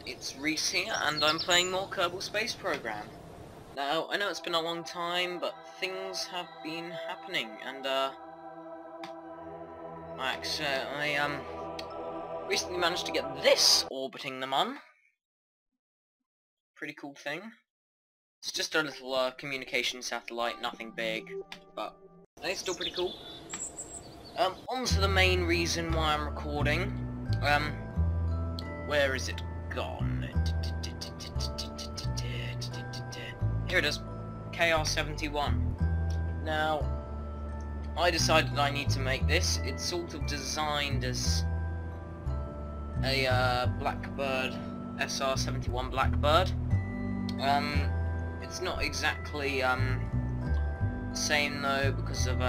it's Reese here, and I'm playing more Kerbal Space Program. Now, I know it's been a long time, but things have been happening, and I recently managed to get this orbiting them on. Pretty cool thing. It's just a little communication satellite, nothing big, but it's still pretty cool. On to the main reason why I'm recording. Where is it gone? Here it is. KR71. Now, I decided I need to make this. It's sort of designed as a Blackbird, SR71 Blackbird. It's not exactly the same though, because of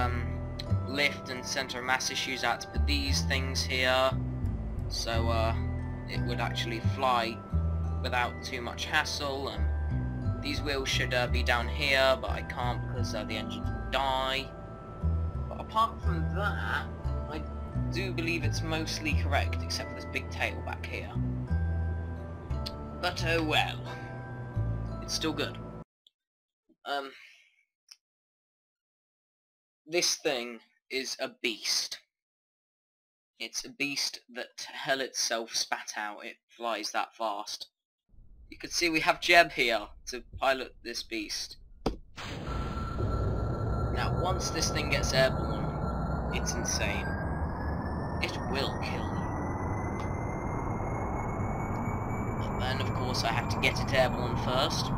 lift and center of mass issues. I had to put these things here, so it would actually fly without too much hassle, and these wheels should be down here, but I can't because the engine will die. But apart from that, I do believe it's mostly correct, except for this big tail back here. But oh well, it's still good. This thing is a beast. It's a beast that hell itself spat out. It flies that fast. You can see we have Jeb here to pilot this beast. Now, once this thing gets airborne, it's insane. It will kill you. But then, of course, I have to get it airborne first.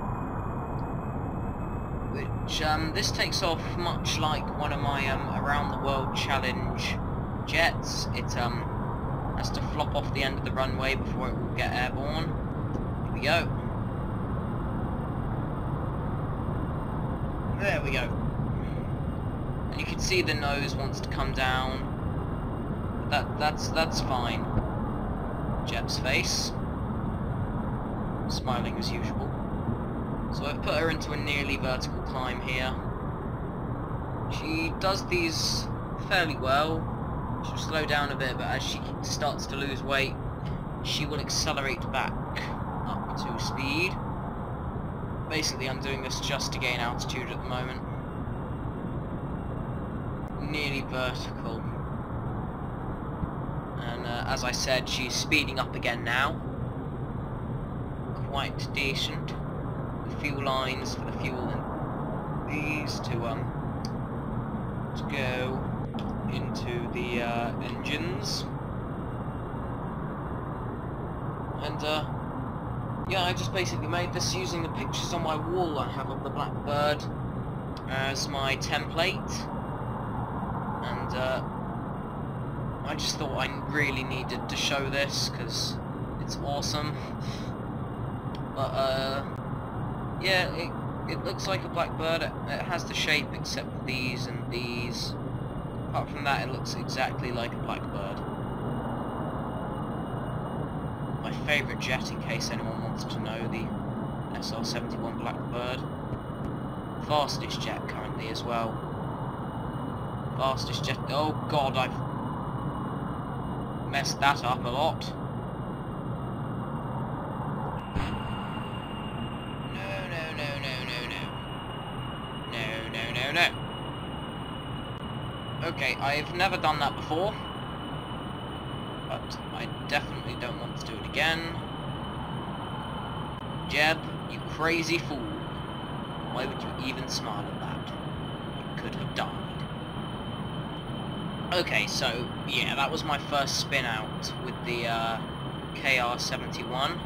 Which, this takes off much like one of my Around the World Challenge jets. It has to flop off the end of the runway before it will get airborne. Here we go. There we go. And you can see the nose wants to come down. That's fine. Jeb's face, smiling as usual. So I've put her into a nearly vertical climb here. She does these fairly well. She'll slow down a bit, but as she starts to lose weight, she will accelerate back up to speed. Basically, I'm doing this just to gain altitude at the moment. Nearly vertical. And as I said, she's speeding up again now. Quite decent. The fuel lines for the fuel and these to go into the engines. And yeah, I just basically made this using the pictures on my wall I have of the Blackbird as my template, and I just thought I really needed to show this because it's awesome. But yeah, it looks like a Blackbird. It has the shape except for these and these. Apart from that, it looks exactly like a Blackbird. My favourite jet, in case anyone wants to know, the SR71 Blackbird. Fastest jet currently as well. Fastest jet. Oh god, I've messed that up a lot. No. Okay, I've never done that before, but I definitely don't want to do it again. Jeb, you crazy fool. Why would you even smile at that? You could have died. Okay, so, yeah, that was my first spin out with the KR71.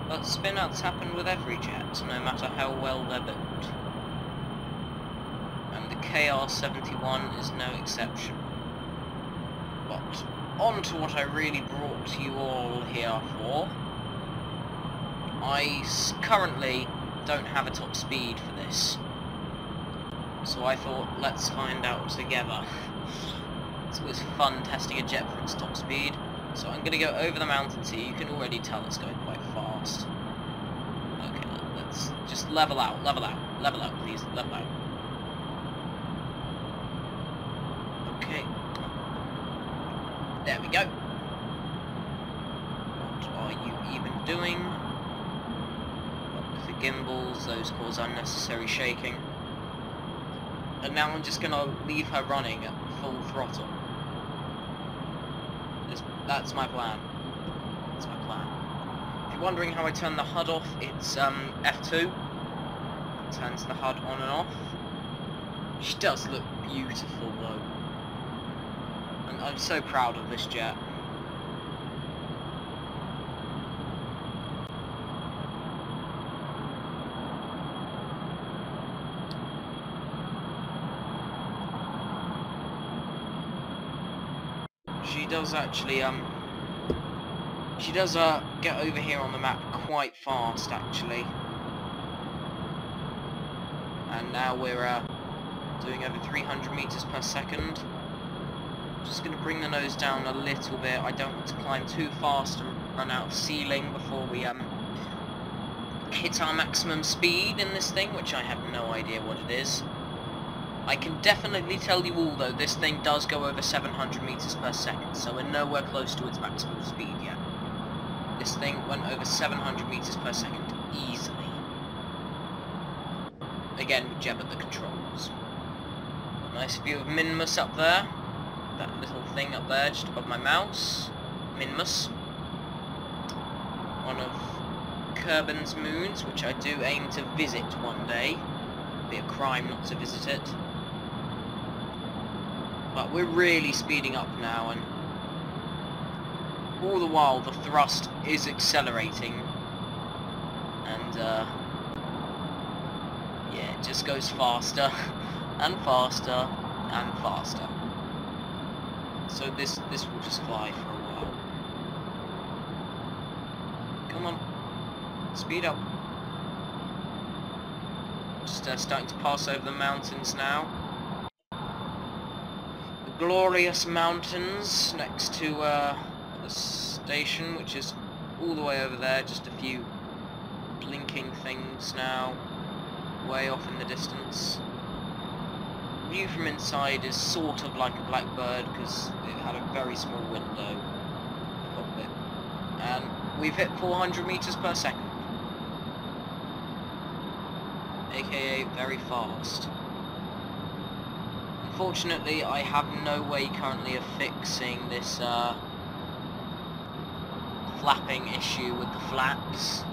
But spin outs happen with every jet, no matter how well they're built. And the KR71 is no exception. But on to what I really brought you all here for. I currently don't have a top speed for this, so I thought, let's find out together. It's always fun testing a jet for its top speed. So I'm going to go over the mountains here. You can already tell it's going quite fast. Okay, let's just level out, please, level out. Okay. There we go. are you even doing? Lock the gimbals, those cause unnecessary shaking. And now I'm just gonna leave her running at full throttle. That's my plan. That's my plan. If you're wondering how I turn the HUD off, it's F2. It turns the HUD on and off. She does look beautiful though. And I'm so proud of this jet. She does actually, she does, get over here on the map quite fast, actually. And now we're, doing over 300 meters per second. Just gonna bring the nose down a little bit. I don't want to climb too fast and run out of ceiling before we, hit our maximum speed in this thing, which I have no idea what it is. I can definitely tell you all though, this thing does go over 700 meters per second, so we're nowhere close to its maximum speed yet. This thing went over 700 meters per second easily. Again, with Jeb at the controls. Nice view of Minmus up there. That little thing up there, just above my mouse. Minmus. One of Kerbin's moons, which I do aim to visit one day. It'd be a crime not to visit it. But we're really speeding up now, and all the while the thrust is accelerating, and yeah, it just goes faster and faster and faster. So this will just fly for a while. Come on, speed up. Just starting to pass over the mountains now. Glorious mountains next to the station, which is all the way over there, just a few blinking things now, way off in the distance. View from inside is sort of like a blackbird because it had a very small window cockpit, and we've hit 400 meters per second, aka very fast. Unfortunately, I have no way currently of fixing this flapping issue with the flaps,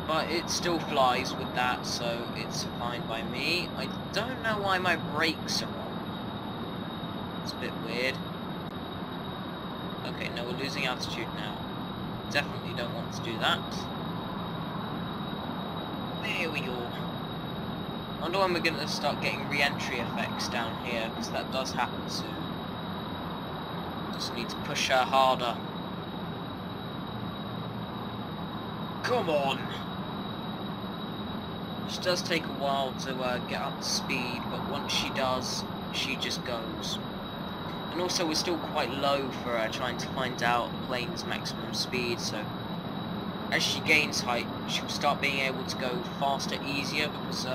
but it still flies with that, so it's fine by me. I don't know why my brakes are on. It's a bit weird. Okay, no, we're losing altitude now. Definitely don't want to do that. There we go. I wonder when we're going to start getting re-entry effects down here, because that does happen soon. Just need to push her harder. Come on! It does take a while to get up to speed, but once she does, she just goes. And also we're still quite low for trying to find out the plane's maximum speed, so as she gains height, she'll start being able to go faster, easier, because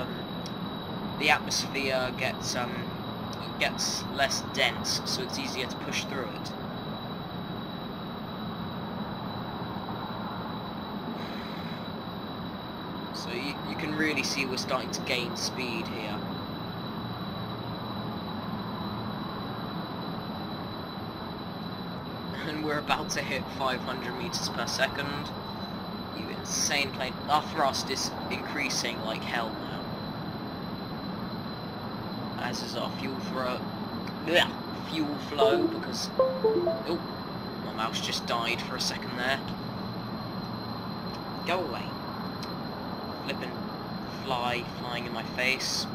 the atmosphere gets less dense, so it's easier to push through it. So you can really see we're starting to gain speed here. And we're about to hit 500 meters per second. You insane plane. Our thrust is increasing like hell now. As is our fuel flow, because oh, my mouse just died for a second there. Go away. Flippin' flying in my face.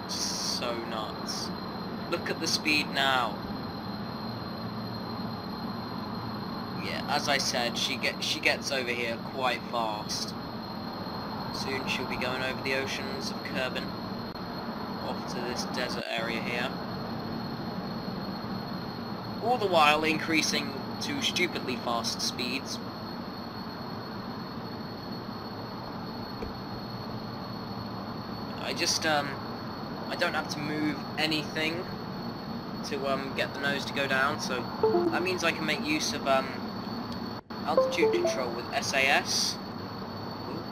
It's so nuts. Look at the speed now. Yeah, as I said, she gets over here quite fast. Soon she'll be going over the oceans of Kerbin, off to this desert area here. All the while increasing to stupidly fast speeds. I don't have to move anything to get the nose to go down, so that means I can make use of altitude control with SAS. Ooh,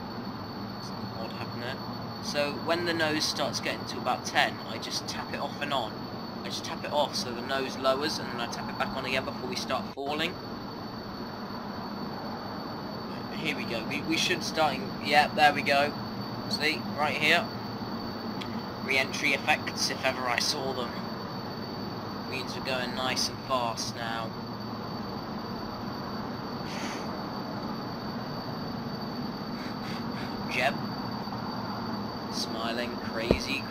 something odd happened there. So when the nose starts getting to about 10, I just tap it off and on. I just tap it off so the nose lowers, and then I tap it back on again before we start falling. Here we go. We should starting. Yeah, there we go. See, right here. Re-entry effects, if ever I saw them. Means we're going nice and fast now. Jeb. Smiling, crazy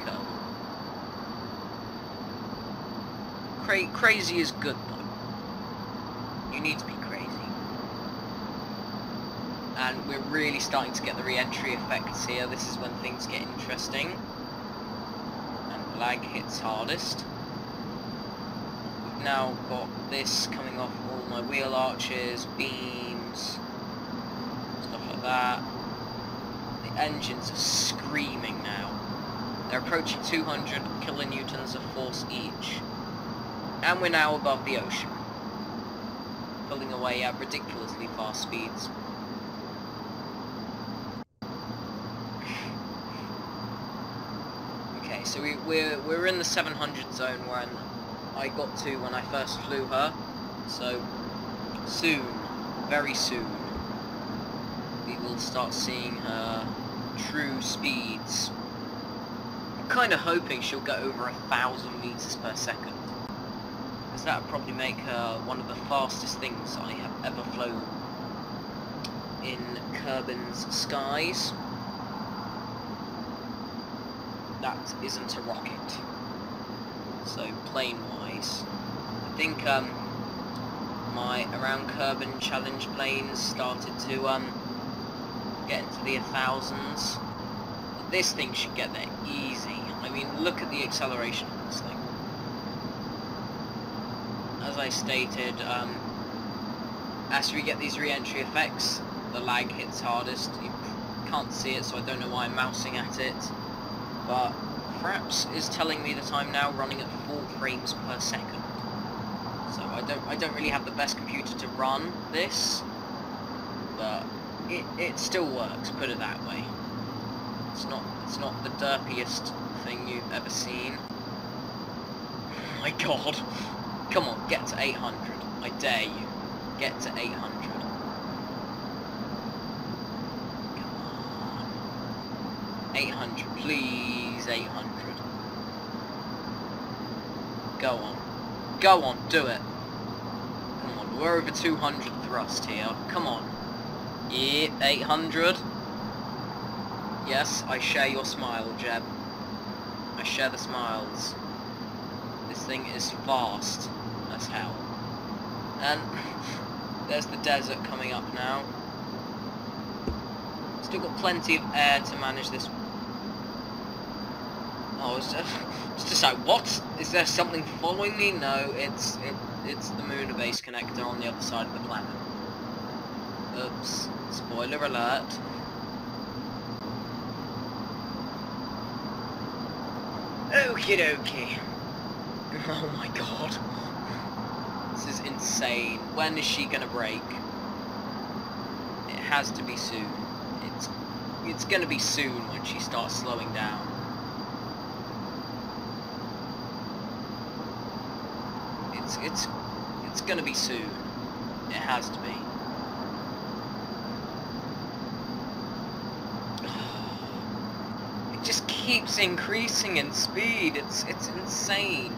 couple. Crazy is good though. You need to be crazy. And we're really starting to get the re-entry effects here. This is when things get interesting. And lag hits hardest. We've now got this coming off all my wheel arches, beams, stuff like that. The engines are screaming now. They're approaching 200 kilonewtons of force each. And we're now above the ocean. Pulling away at ridiculously fast speeds. Okay, so we're in the 700 zone when I got to when I first flew her. So soon, very soon, we will start seeing her true speeds. I'm kind of hoping she'll get over 1,000 meters per second, because that would probably make her one of the fastest things I have ever flown in Kerbin's skies. That isn't a rocket. So plane-wise, I think my around Kerbin challenge planes started to get into the 1000s. But this thing should get there easy. I mean, look at the acceleration of this thing. As I stated, as we get these re-entry effects, the lag hits hardest. You can't see it, so I don't know why I'm mousing at it. But Fraps is telling me that I'm now running at 4 frames per second. So I don't really have the best computer to run this, but it still works, put it that way. It's not the derpiest thing you've ever seen. Oh my god. Come on, get to 800. I dare you. Get to 800. Come on. 800, please, 800. Go on. Go on, do it. Come on, we're over 200 thrust here. Come on. Yep, 800. Yes, I share your smile, Jeb. I share the smiles. This thing is fast as hell. And there's the desert coming up now. Still got plenty of air to manage this. Oh, it's just like, what? Is there something following me? No, it's the Moon base connector on the other side of the planet. Oops. Spoiler alert. Okie dokie. Oh my god. This is insane. When is she gonna break? It has to be soon. It's gonna be soon when she starts slowing down. It's gonna be soon. It has to be. It just keeps increasing in speed. It's insane.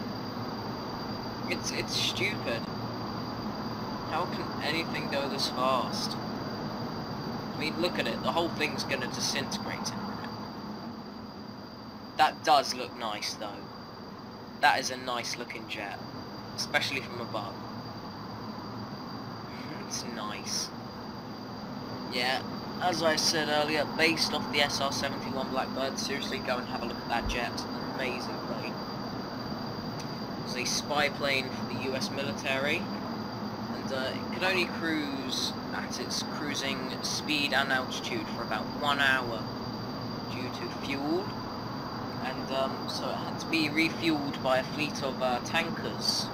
It's stupid. How can anything go this fast? I mean, look at it. The whole thing's gonna disintegrate in a minute. That does look nice, though. That is a nice looking jet, especially from above. It's nice. Yeah, as I said earlier, based off the SR-71 Blackbird, seriously go and have a look at that jet. An amazing plane. It was a spy plane for the US military, and it could only cruise at its cruising speed and altitude for about 1 hour due to fuel. and so it had to be refueled by a fleet of tankers,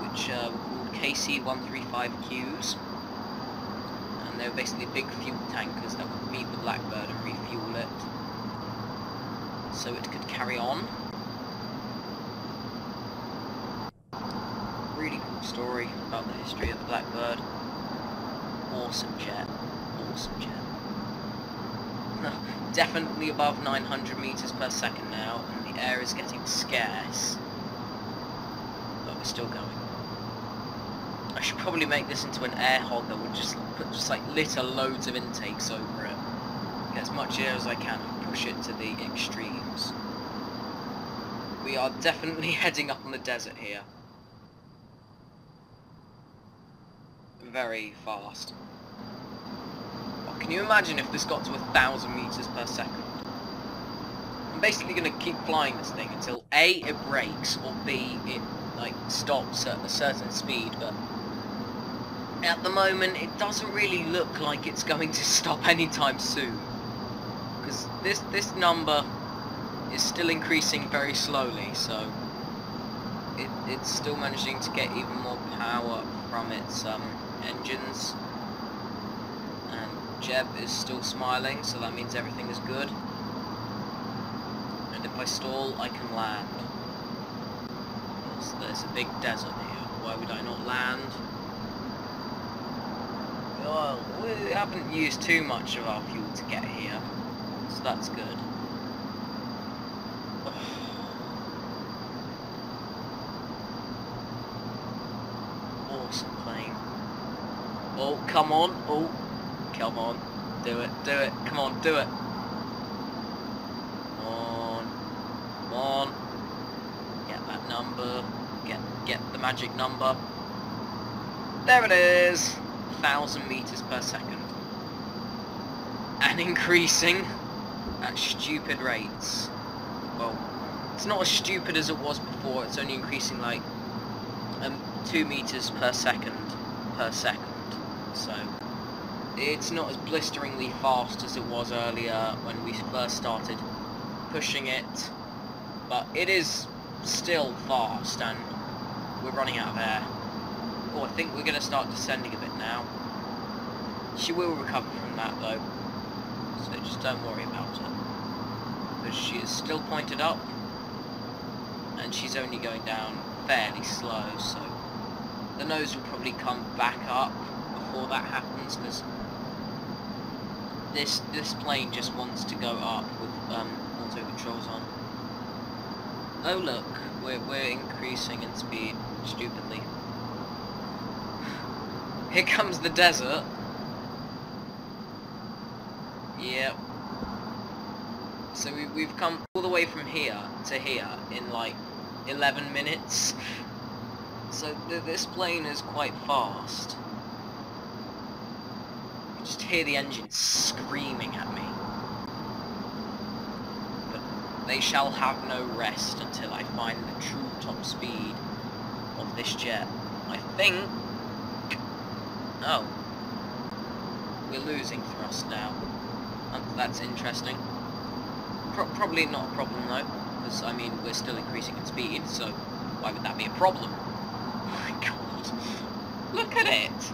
which were called KC-135Qs, and they were basically big fuel tankers that would meet the Blackbird and refuel it, so it could carry on. Really cool story about the history of the Blackbird. Awesome jet. Awesome jet. Definitely above 900 meters per second now, and the air is getting scarce. But we're still going. I should probably make this into an air hog that would just like litter loads of intakes over it. Get as much air as I can and push it to the extremes. We are definitely heading up on the desert here. Very fast. Well, can you imagine if this got to 1,000 meters per second? I'm basically going to keep flying this thing until A, it breaks, or B, it like stops at a certain speed, but at the moment it doesn't really look like it's going to stop anytime soon, because this number is still increasing very slowly, so it's still managing to get even more power from its engines, and Jeb is still smiling, so that means everything is good. And if I stall, I can land. There's a big desert here. Why would I not land? Well, we haven't used too much of our fuel to get here, so that's good. Awesome plane. Oh, come on. Oh, come on. Do it. Do it. Come on, do it. Come on. Come on. Get that number. Get the magic number. There it is. 1,000 meters per second. And increasing at stupid rates. Well, it's not as stupid as it was before. It's only increasing like 2 meters per second. So it's not as blisteringly fast as it was earlier when we first started pushing it, but it is still fast, and we're running out of air. Oh, I think we're going to start descending a bit now. She will recover from that though, so just don't worry about it, because she is still pointed up and she's only going down fairly slow, so the nose will probably come back up before that happens, because this plane just wants to go up with auto controls on. Oh look, we're increasing in speed stupidly. Here comes the desert. Yep. So we've come all the way from here to here in like 11 minutes. So this plane is quite fast. You just hear the engine screaming at me. But they shall have no rest until I find the true top speed of this jet. I think... Oh. We're losing thrust now. That's interesting. Probably not a problem though, because I mean we're still increasing in speed, so why would that be a problem? Oh my god. Look at it!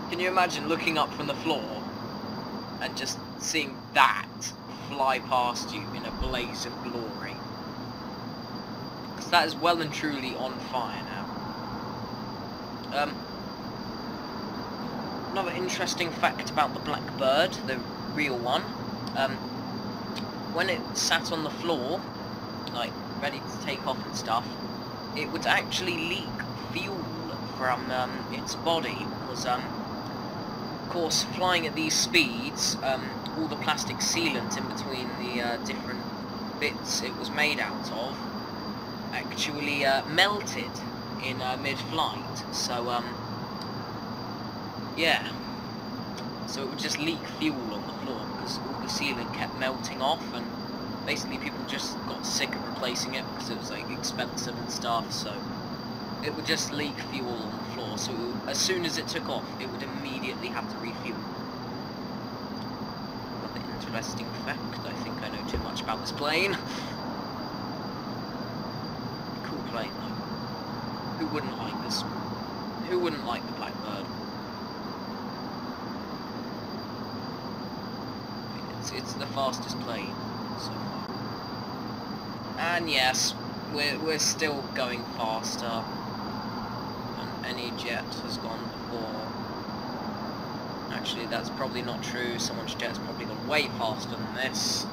Can you imagine looking up from the floor and just seeing that fly past you in a blaze of glory? Because that is well and truly on fire now. Another interesting fact about the Blackbird, the real one, when it sat on the floor, like ready to take off and stuff, it would actually leak fuel from its body, because of course flying at these speeds, all the plastic sealant in between the different bits it was made out of actually melted in mid-flight, so yeah, so it would just leak fuel on the floor because all the sealant kept melting off, and basically people just got sick of replacing it because it was like expensive and stuff, so it would just leak fuel on the floor, so as soon as it took off it would immediately have to refuel. Another interesting fact, I think I know too much about this plane. Who wouldn't like this? Who wouldn't like the Blackbird? It's the fastest plane so far. And yes, we're still going faster than any jet has gone before. Actually, that's probably not true. Someone's jet's probably gone way faster than this.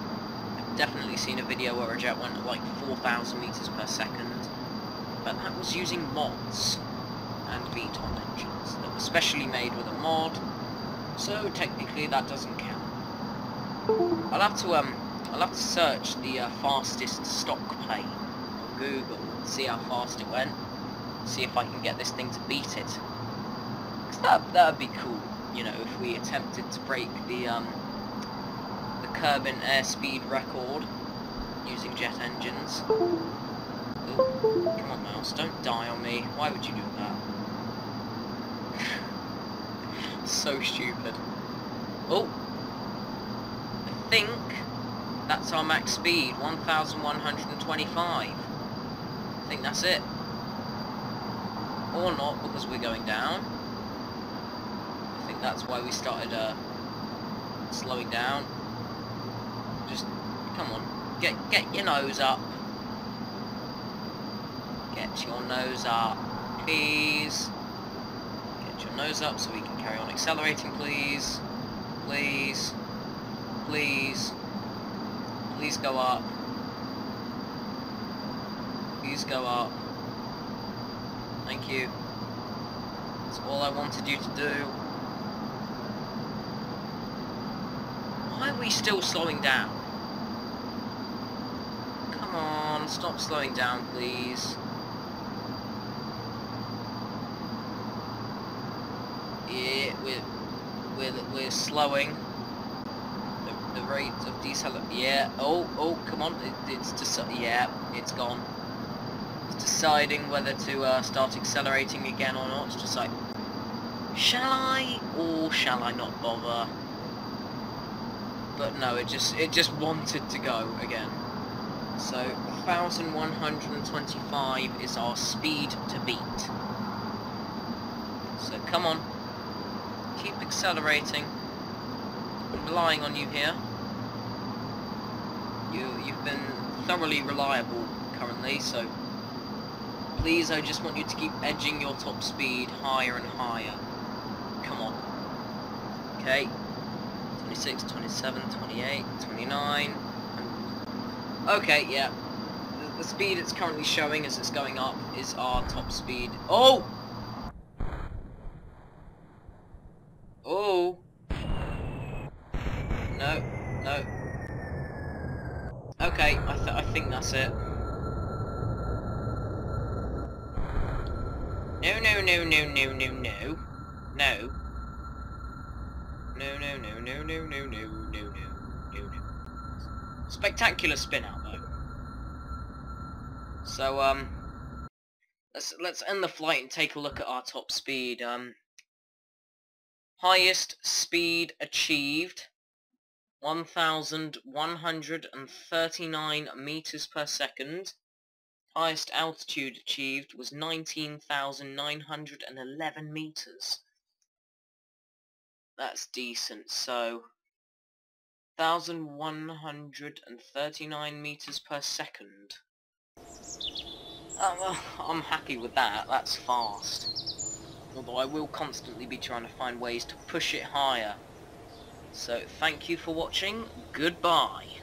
I've definitely seen a video where a jet went at like 4,000 meters per second, but that was using mods and VTOL engines that were specially made with a mod, so technically that doesn't count. I'll have to search the fastest stock plane on Google and see how fast it went, see if I can get this thing to beat it. Cause that'd be cool, you know, if we attempted to break the Kerbin airspeed record using jet engines. Ooh, come on, mouse, don't die on me. Why would you do that? So stupid. Oh, I think that's our max speed, 1,125. I think that's it. Or not, because we're going down. I think that's why we started slowing down. Just, come on, get your nose up. Get your nose up, please. Get your nose up so we can carry on accelerating, please. Please. Please. Please go up. Please go up. Thank you. That's all I wanted you to do. Why are we still slowing down? Come on, stop slowing down, please. Yeah, we're slowing. The rate of deceleration. Yeah. Oh, come on. It's just, yeah, it's gone. It's deciding whether to start accelerating again or not. It's just like, shall I or shall I not bother? But no, it just wanted to go again. So 1,125 is our speed to beat. So come on, keep accelerating. I'm relying on you here. You've been thoroughly reliable currently, so please, I just want you to keep edging your top speed higher and higher. Come on. Okay. 26, 27, 28, 29. Okay, yeah. The speed it's currently showing as it's going up is our top speed. Oh! Oh! No, no. Okay, I think that's it. No. No. Spectacular spin out though. So let's end the flight and take a look at our top speed. Highest speed achieved 1,139 meters per second. Highest altitude achieved was 19,911 meters. That's decent. So 1,139 meters per second. I'm happy with that. That's fast. Although I will constantly be trying to find ways to push it higher. So thank you for watching. Goodbye.